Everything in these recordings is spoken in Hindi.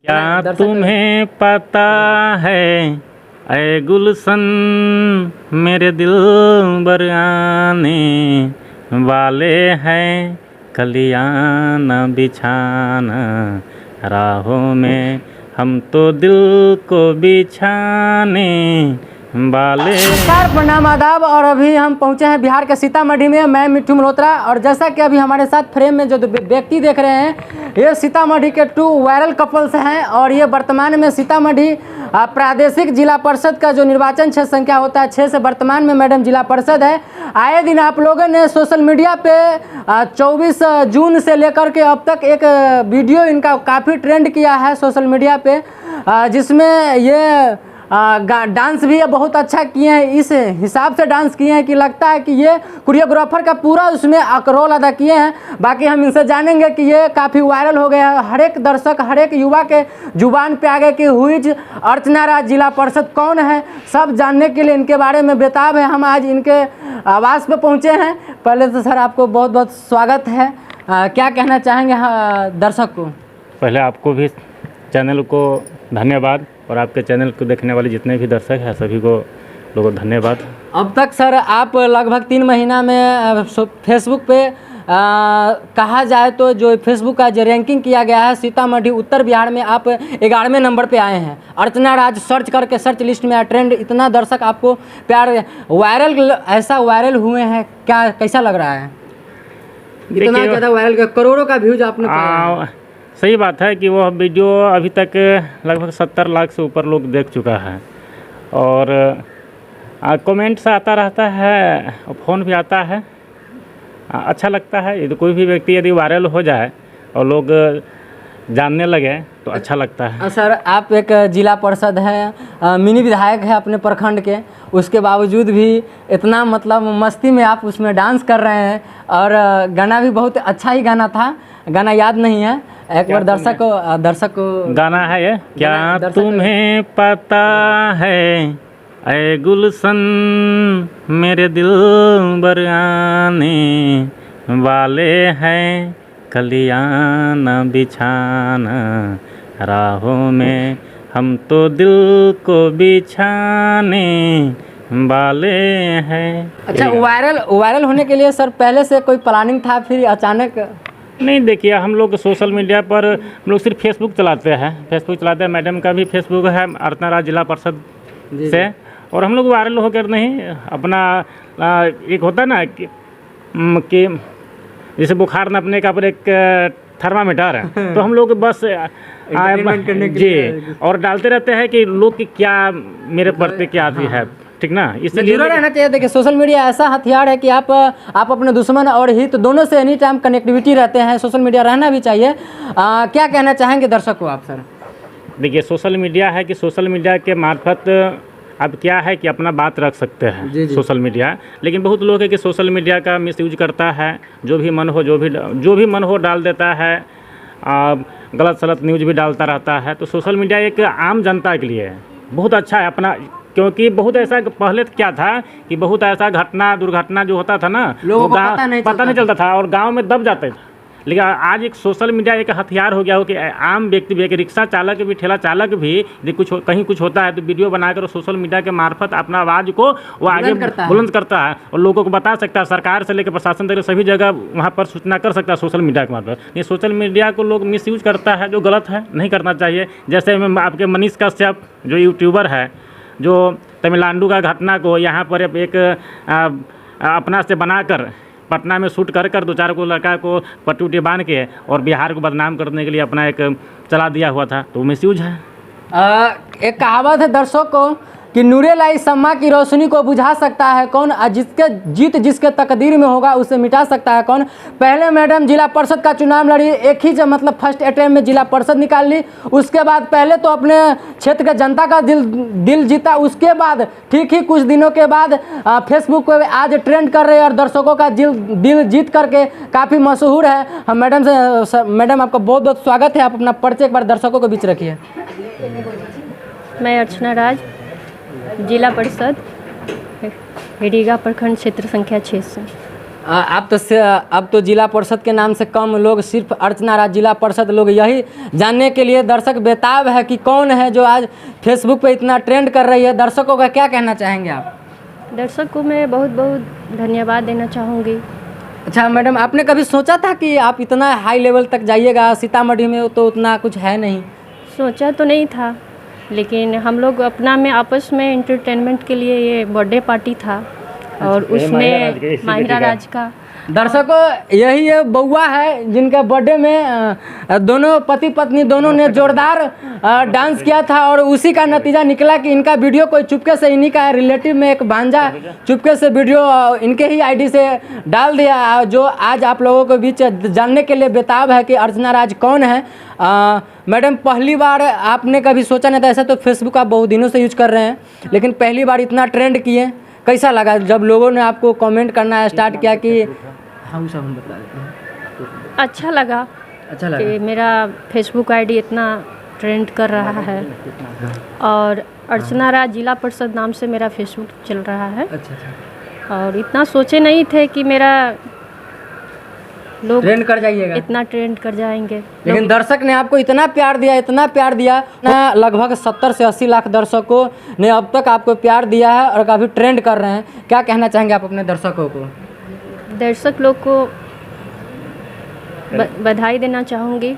क्या तुम्हें पता है ऐ गुलशन मेरे दिल बर आने वाले हैं, कलियां न बिछाना राहों में, हम तो दिल को बिछाने वाले। नमस्कार, प्रणाम, आदाब। और अभी हम पहुंचे हैं बिहार के सीतामढ़ी में। मैं मिट्ठू मल्होत्रा। और जैसा कि अभी हमारे साथ फ्रेम में जो व्यक्ति देख रहे हैं, ये सीतामढ़ी के 2 वायरल कपल्स हैं। और ये वर्तमान में सीतामढ़ी प्रादेशिक जिला परिषद का जो निर्वाचन क्षेत्र संख्या होता है 6 से वर्तमान में मैडम जिला परिषद है। आए दिन आप लोगों ने सोशल मीडिया पे 24 जून से लेकर के अब तक एक वीडियो इनका काफ़ी ट्रेंड किया है सोशल मीडिया पे, जिसमें ये डांस भी बहुत अच्छा किए हैं। इस हिसाब से डांस किए हैं कि लगता है कि ये कोरियोग्राफर का पूरा उसमें रोल अदा किए हैं। बाकी हम इनसे जानेंगे कि ये काफ़ी वायरल हो गया है। हर एक दर्शक, हर एक युवा के जुबान पे आ गए कि हुईज अर्चना राज जिला परिषद कौन है, सब जानने के लिए इनके बारे में बेताब है। हम आज इनके आवास पे पहुँचे हैं। पहले तो सर आपको बहुत बहुत स्वागत है। क्या कहना चाहेंगे दर्शक को? पहले आपको भी चैनल को धन्यवाद, और आपके चैनल को देखने वाले जितने भी दर्शक हैं सभी को लोगों को धन्यवाद। अब तक सर आप लगभग 3 महीना में फेसबुक पे कहा जाए तो जो फेसबुक का जो रैंकिंग किया गया है, सीतामढ़ी उत्तर बिहार में आप 11वें नंबर पे आए हैं। अर्चना राज सर्च करके सर्च लिस्ट में ट्रेंड, इतना दर्शक आपको प्यार, वायरल, ऐसा वायरल हुए हैं, क्या कैसा लग रहा है? इतना ज़्यादा वायरल, करोड़ों का व्यूज आपने पाया। सही बात है कि वो वीडियो अभी तक लगभग 70 लाख से ऊपर लोग देख चुका है। और कमेंट्स आता रहता है, फ़ोन भी आता है। अच्छा लगता है। यदि कोई भी व्यक्ति यदि वायरल हो जाए और लोग जानने लगे तो अच्छा लगता है। सर आप एक जिला परिषद है, मिनी विधायक है अपने प्रखंड के, उसके बावजूद भी इतना मतलब मस्ती में आप उसमें डांस कर रहे हैं। और गाना भी बहुत अच्छा ही गाना था, गाना याद नहीं है, एक बार दर्शक को गाना है ये। क्या तुम्हें पता है ऐ गुलशन मेरे दिल बर आने वाले हैं, कलियां न बिछाना राहों में, हम तो दिल को बिछाने वाले हैं। अच्छा, वायरल होने के लिए सर पहले से कोई प्लानिंग था, फिर अचानक? नहीं, देखिए हम लोग सोशल मीडिया पर हम लोग सिर्फ फेसबुक चलाते हैं। मैडम का भी फेसबुक है अर्चना राज जिला परिषद से। और हम लोग वायरल होकर नहीं, अपना एक होता है ना कि जैसे बुखार नापने का पर एक थर्मामीटर है, तो हम लोग बस जी और डालते रहते हैं कि लोग की क्या मेरे प्रति क्या भी है, ठीक ना। इसलिए रहना चाहिए। देखिए सोशल मीडिया ऐसा हथियार है कि आप अपने दुश्मन और हित दोनों से एनी टाइम कनेक्टिविटी रहते हैं। सोशल मीडिया रहना भी चाहिए। क्या कहना चाहेंगे दर्शक को आप सर? देखिए सोशल मीडिया है कि सोशल मीडिया के मार्फत अब क्या है कि अपना बात रख सकते हैं सोशल मीडिया। लेकिन बहुत लोग है कि सोशल मीडिया का मिसयूज करता है, जो भी मन हो डाल देता है, गलत सलत न्यूज भी डालता रहता है। तो सोशल मीडिया एक आम जनता के लिए बहुत अच्छा है अपना, क्योंकि बहुत ऐसा पहले क्या था कि बहुत ऐसा दुर्घटना जो होता था ना, लोगों को पता नहीं चलता था और गांव में दब जाते थे। लेकिन आज एक सोशल मीडिया एक हथियार हो गया हो कि आम व्यक्ति भी, एक रिक्शा चालक भी, ठेला चालक भी, यदि कहीं कुछ होता है तो वीडियो बनाकर सोशल मीडिया के मार्फत अपना आवाज़ को वो आगे बुलंद करता है और लोगों को बता सकता है। सरकार से लेकर प्रशासन तक सभी जगह वहाँ पर सूचना कर सकता है सोशल मीडिया के मार्फत। ये सोशल मीडिया को लोग मिसयूज करता है, जो गलत है, नहीं करना चाहिए। जैसे आपके मनीष कश्यप जो यूट्यूबर है, जो तमिलनाडु का घटना को यहाँ पर एक अपना से बनाकर पटना में शूट कर 2-4 को लड़का को पट्टी बांध के और बिहार को बदनाम करने के लिए अपना एक चला दिया हुआ था, तो मिसयूज है। एक कहावत है दर्शक को कि नूरे लाई सम्मा की रोशनी को बुझा सकता है कौन, जिसके तकदीर में होगा उसे मिटा सकता है कौन। पहले मैडम जिला परिषद का चुनाव लड़ी, एक ही जब मतलब फर्स्ट अटेम्प्ट में जिला परिषद निकाल ली। उसके बाद पहले तो अपने क्षेत्र के जनता का दिल जीता। उसके बाद ठीक ही कुछ दिनों के बाद फेसबुक पे आज ट्रेंड कर रहे हैं और दर्शकों का दिल जीत करके काफ़ी मशहूर है। हम मैडम आपका बहुत बहुत स्वागत है। आप अपना परिचय एक बार दर्शकों के बीच रखिए। मैं अर्चना राज, जिला परिषद रीगा प्रखंड क्षेत्र संख्या 6 से। अब तो जिला परिषद के नाम से कम लोग सिर्फ अर्चना राज जिला परिषद लोग यही जानने के लिए दर्शक बेताब है कि कौन है जो आज फेसबुक पे इतना ट्रेंड कर रही है। दर्शकों का क्या कहना चाहेंगे आप? दर्शक को मैं बहुत बहुत धन्यवाद देना चाहूँगी। अच्छा मैडम, आपने कभी सोचा था कि आप इतना हाई लेवल तक जाइएगा? सीतामढ़ी में तो उतना कुछ है नहीं। सोचा तो नहीं था, लेकिन हम लोग अपना में आपस में एंटरटेनमेंट के लिए ये बर्थडे पार्टी था और उसमें माहिरा राज का। दर्शकों, यही ये बउआ है जिनका बर्थडे में दोनों पति पत्नी दोनों ने जोरदार डांस किया था और उसी का नतीजा निकला कि इनका वीडियो कोई चुपके से इन्हीं का रिलेटिव में एक भांजा चुपके से वीडियो इनके ही आईडी से डाल दिया, जो आज आप लोगों के बीच जानने के लिए बेताब है कि अर्चना राज कौन है। मैडम, पहली बार आपने कभी सोचा नहीं था? ऐसा तो फेसबुक आप बहुत दिनों से यूज कर रहे हैं, लेकिन पहली बार इतना ट्रेंड किए, कैसा लगा जब लोगों ने आपको कमेंट करना स्टार्ट किया कि हम सब हम बता देते हैं? अच्छा लगा कि मेरा फेसबुक आईडी इतना ट्रेंड कर रहा है और अर्चना राज जिला परिषद नाम से मेरा फेसबुक चल रहा है। अच्छा। और इतना सोचे नहीं थे कि मेरा लोग ट्रेंड कर जाइएगा, इतना ट्रेंड कर जाएंगे। लेकिन दर्शक ने आपको इतना प्यार दिया, इतना प्यार दिया ना, लगभग 70 से 80 लाख दर्शकों ने अब तक आपको प्यार दिया है और काफ़ी ट्रेंड कर रहे हैं। क्या कहना चाहेंगे आप अपने दर्शकों को? दर्शक लोग को बधाई देना चाहूँगी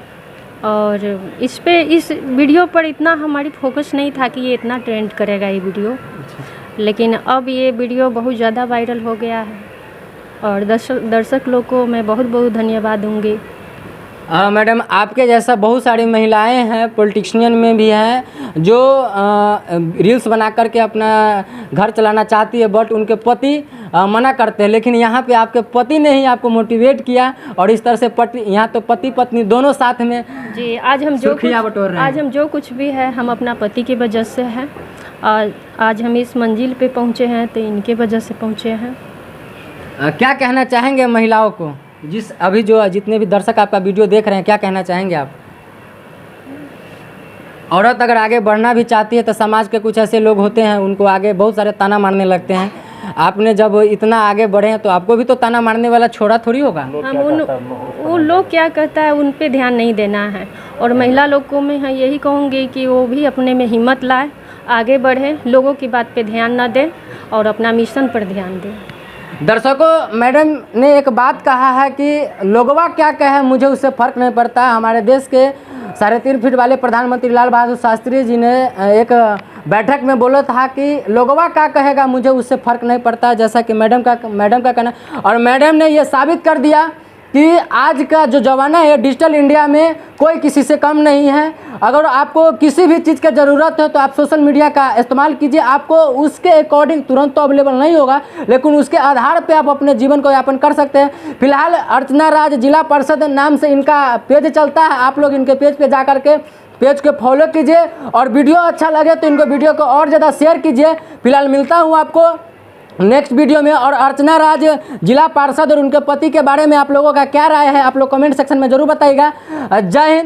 और इस वीडियो पर इतना हमारी फोकस नहीं था कि ये इतना ट्रेंड करेगा ये वीडियो, लेकिन अब ये वीडियो बहुत ज़्यादा वायरल हो गया है और दर्शक लोग को मैं बहुत बहुत धन्यवाद दूंगी। मैडम, आपके जैसा बहुत सारी महिलाएं हैं, पॉलिटिशियन में भी हैं, जो रील्स बना करके अपना घर चलाना चाहती है, बट उनके पति मना करते हैं। लेकिन यहाँ पे आपके पति ने ही आपको मोटिवेट किया और इस तरह से यहाँ तो पति पत्नी दोनों साथ में जी आज हम जो कुछ भी है हम अपना पति की वजह से हैं और आज हम इस मंजिल पे पहुँचे हैं तो इनके वजह से पहुँचे हैं। क्या कहना चाहेंगे महिलाओं को, जितने भी दर्शक आपका वीडियो देख रहे हैं, क्या कहना चाहेंगे आप? औरत अगर आगे बढ़ना भी चाहती है तो समाज के कुछ ऐसे लोग होते हैं, उनको आगे बहुत सारे ताना मारने लगते हैं। आपने जब इतना आगे बढ़े हैं तो आपको भी तो ताना मारने वाला छोड़ा थोड़ी होगा। वो लोग क्या कहता है उन पे ध्यान नहीं देना है और महिला लोग को मैं यही कहूँगी कि वो भी अपने में हिम्मत लाए, आगे बढ़े, लोगों की बात पे ध्यान न दें और अपना मिशन पर ध्यान दें। दर्शकों, मैडम ने एक बात कहा है कि लोगवा क्या कहे मुझे उससे फ़र्क नहीं पड़ता। हमारे देश के 3.5 फीट वाले प्रधानमंत्री लाल बहादुर शास्त्री जी ने एक बैठक में बोला था कि लोगवा क्या कहेगा मुझे उससे फ़र्क नहीं पड़ता, जैसा कि मैडम का कहना। और मैडम ने ये साबित कर दिया कि आज का जो ज़माना है डिजिटल इंडिया में कोई किसी से कम नहीं है। अगर आपको किसी भी चीज़ की ज़रूरत है तो आप सोशल मीडिया का इस्तेमाल कीजिए। आपको उसके अकॉर्डिंग तुरंत तो अवेलेबल नहीं होगा, लेकिन उसके आधार पे आप अपने जीवन को यापन कर सकते हैं। फिलहाल अर्चना राज जिला परिषद नाम से इनका पेज चलता है। आप लोग इनके पेज पे जा कर के पेज को फॉलो कीजिए और वीडियो अच्छा लगे तो इनको वीडियो को और ज़्यादा शेयर कीजिए। फिलहाल मिलता हूँ आपको नेक्स्ट वीडियो में। और अर्चना राज जिला पार्षद और उनके पति के बारे में आप लोगों का क्या राय है, आप लोग कमेंट सेक्शन में जरूर बताइएगा। जय हिंद।